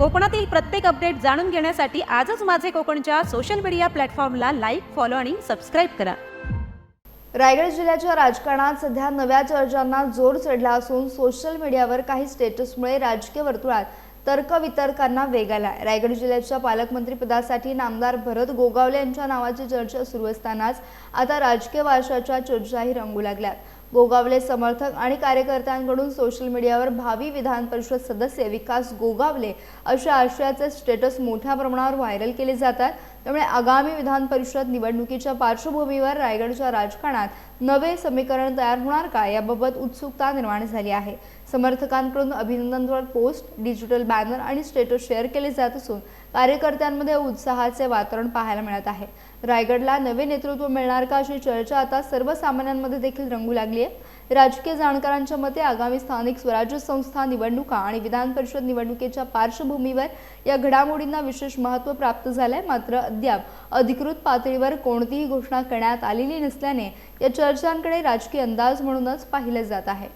कोकणातील प्रत्येक अपडेट जाणून घेण्यासाठी आजच माझे कोकणच्या सोशल मीडिया प्लॅटफॉर्मला लाईक, फॉलो आणि सबस्क्राईब करा. रायगड जिल्ह्याच्या राजकारणात सध्या नव्या चर्चांना जोर चढला असून सोशल मीडियावर काही स्टेटसमुळे राजकीय वर्तुळात तर्कवितर्कांना वेग आलाय. रायगड जिल्ह्याच्या पालकमंत्री पदासाठी नामदार भरत गोगावले यांच्या नावाची चर्चा सुरू असतानाच आता राजकीय वारशाच्या चर्चाही रंगू लागल्यात. गोगावले समर्थक आणि कार्यकर्त्यांकडून सोशल मीडियावर भावी विधान परिषद सदस्य विकास गोगावले अशा आशयाचे स्टेटस मोठ्या प्रमाणावर व्हायरल केले जातात. त्यामुळे आगामी विधान परिषद निवडणुकीच्या पार्श्वभूमीवर रायगडच्या राजकारणात नवे समीकरण तयार होणार का याबाबत उत्सुकता निर्माण झाली आहे. समर्थकांकडून अभिनंदनपर पोस्ट, डिजिटल बॅनर आणि स्टेटस शेअर केले जात असून कार्यकर्त्यांमध्ये उत्साहाचे वातावरण पाहायला मिळत आहे. रायगडला नवे नेतृत्व मिळणार का अशी चर्चा आता सर्वसामान्यांमध्ये देखील रंगू लागली आहे. राजकीय जाणकारांच्या मते आगामी स्थानिक स्वराज्य संस्था निवडणुका आणि विधान परिषद निवडणुकीच्या पार्श्वभूमीवर या घडामोडींना विशेष महत्त्व प्राप्त झाले. मात्र अद्याप अधिकृत पातळीवर कोणतीही घोषणा करण्यात आलेली नसल्याने या चर्चांकडे राजकीय अंदाज म्हणूनच पाहिले जात आहे.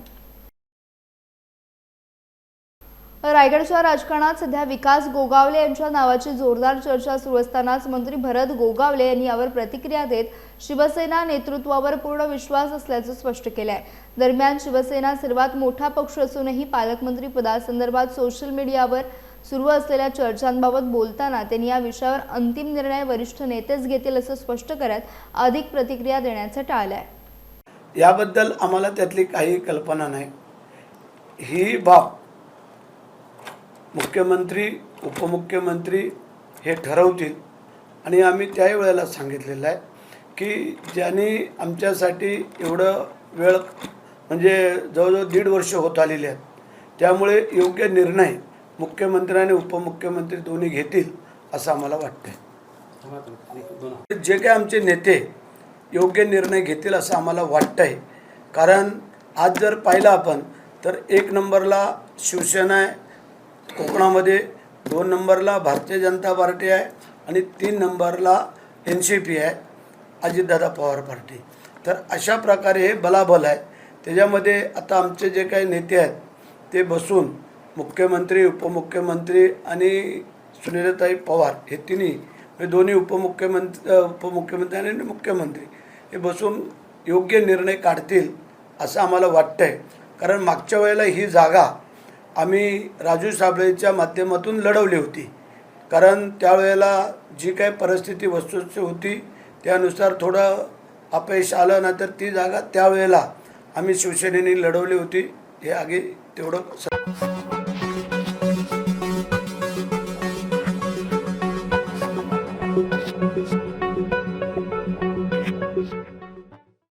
रायगडच्या राजकारणात सध्या विकास गोगावले यांच्या नावाची जोरदार चर्चा सुरू असतानाच मंत्री भरत गोगावले यांनी यावर प्रतिक्रिया देत शिवसेना नेतृत्वावर पूर्ण विश्वास असल्याचं स्पष्ट केलं आहे. दरम्यान शिवसेना सर्वात मोठा पक्ष असूनही पालकमंत्री पदासंदर्भात सोशल मीडियावर सुरू असलेल्या चर्चांबाबत बोलताना त्यांनी या विषयावर अंतिम निर्णय वरिष्ठ नेतेच घेतील असं स्पष्ट करत अधिक प्रतिक्रिया देण्याचं टाळलंय. याबद्दल आम्हाला त्यातली काही कल्पना नाही. ही बाब मुख्यमंत्री, उपमुख्यमंत्री हे ठरवतील आणि आम्ही त्याही वेळेला सांगितलेलं आहे की ज्यांनी आमच्यासाठी एवढं वेळ म्हणजे जवळजवळ 1.5 वर्ष होत आलेले आहेत, त्यामुळे योग्य निर्णय मुख्यमंत्री आणि उपमुख्यमंत्री दोन्ही घेतील असं आम्हाला वाटतं. जे काही आमचे नेते योग्य निर्णय घेतील असं आम्हाला वाटतं आहे. कारण आज जर पाहिलं आपण तर 1 नंबरला शिवसेना आहे कोकणामध्ये, 2 नंबरला भारतीय जनता पार्टी आहे आणि 3 नंबरला NCP आहे, अजितदादा पवार पार्टी. तर अशा प्रकारे हे बलाबल आहे. त्याच्यामध्ये आता आमचे जे काही नेते आहेत ते बसून मुख्यमंत्री, उपमुख्यमंत्री आणि सुनीताताई पवार हे तिन्ही, हे दोन्ही उपमुख्यमंत्री आणि मुख्यमंत्री हे बसून योग्य निर्णय काढतील असं आम्हाला वाटतं आहे. कारण मागच्या वेळेला ही जागा आम्ही राजू साबळेच्या माध्यमातून लढवली होती. कारण त्यावेळेला जी काही परिस्थिती वस्तूची होती त्यानुसार थोडं अपयश आलं, ना तर ती जागा त्यावेळेला आम्ही शिवसेनेने लढवली होती. हे आगे तेवढं